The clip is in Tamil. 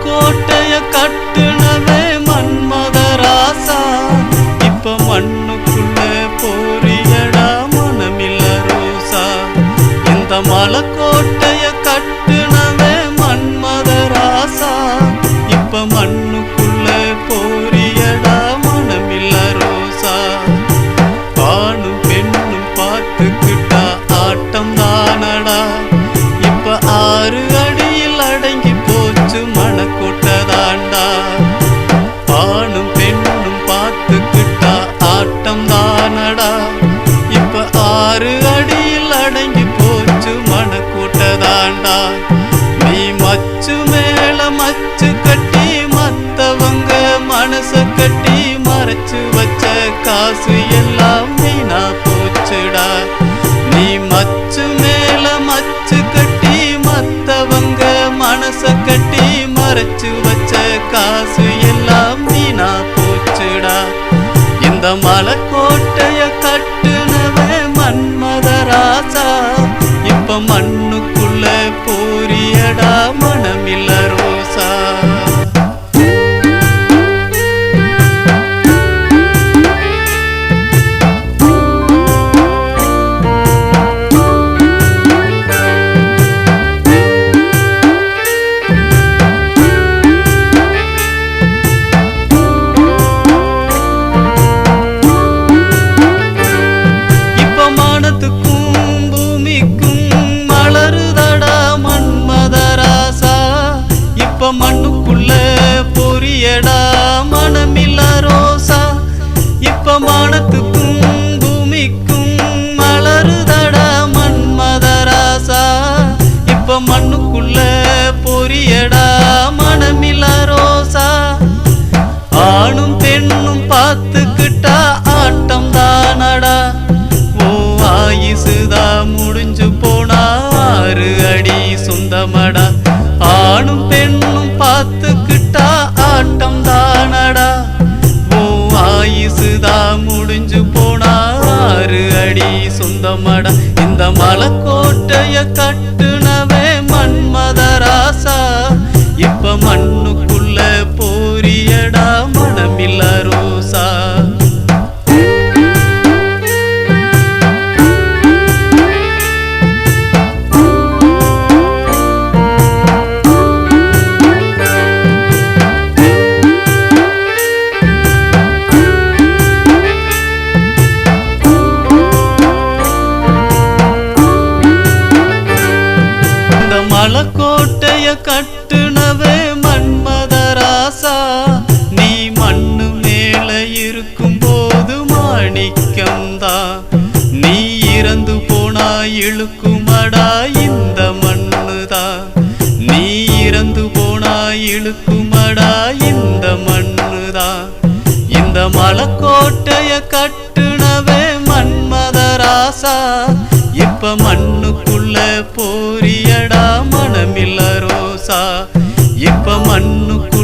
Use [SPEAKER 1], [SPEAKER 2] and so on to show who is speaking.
[SPEAKER 1] மலைக்கோட்டைய கட்டுனவே மன்மதராசா, இப்ப மண்ணுக்குள்ள போறியடா மனமில்ல ரோசா. இந்த மலைக்கோட்டைய கட்டுனவே மன்மதராசா, இப்ப மண்ணுக்குள்ள போறியடா மனமில்ல ரோசா. ஆணும் பெண்ணும் பார்த்துக்கிட்டா ஆட்டம் தானடா, இப்ப 6 அடியில் அடங்கி போச்சு மணக்கோட்டை தாண்டா. ஆணும் பெண்ணும் பார்த்துக்கிட்டா ஆட்டம் தானடா, இப்ப 6 அடியில் அடங்கி போச்சு மணக்கோட்டை தாண்டா. நீ மச்சு மேல மச்சு கட்டி மத்தவங்க மனச கட்டி மறைச்சு வச்ச காசு எல்லாம் வீணா போச்சுடா. நீ மச்சு மேல மச்சு கட்டி மத்தவங்க மனச கட்டி மறைச்சு வச்ச காசு எல்லாம் வீணா போச்சுடா. இந்த மலைக்கோட்டைய கட்டுனவே மன்மதராசா, இப்ப மண்ணுக்குள்ள போறியடா மனமில்ல ரோசா. மண்ணுக்குள்ள பொரியடா மனமில்ல ரோசா, இப்ப மானத்துக்கும் பூமிக்கும் மலருதடா மன்மதராசா. இப்ப மண்ணுக்குள்ள பொரியடா மனமில்ல ரோசா. ஆணும் பெண்ணும் பார்த்துக்கிட்டா ஆட்டம் தானடா, ஓ ஆயுசுதா முடிஞ்சு போனா 6 அடி சொந்தமடா. ஆணும் பெண்ணும் பார்த்துக்கிட்டா ஆட்டம் தானடா, ஓ ஆயுசுதா முடிஞ்சு போனா 6 அடி சொந்தமடா. இந்த மலைக்கோட்டைய கட்டுனவே மன்மதராசா, இப்ப மண்ணுக்குள்ள போறியடா மனமில்ல ரோசா. மலைக்கோட்டைய கட்டுனவே மன்மதராசா, நீ மண்ணு மேல இருக்கும் போது மாணிக்கம்தா. நீ இறந்து போனா இழுக்குமடா இந்த மண்ணுதா. நீ இறந்து போனா இழுக்குமடா இந்த மண்ணுதா. இந்த மலைக்கோட்டைய கட்டுனவே மன்மதராசா, இப்ப மண்ணுக்குள்ள போறியடா மனமில்ல ரோசா. இப்ப மண்ணுக்குள்ள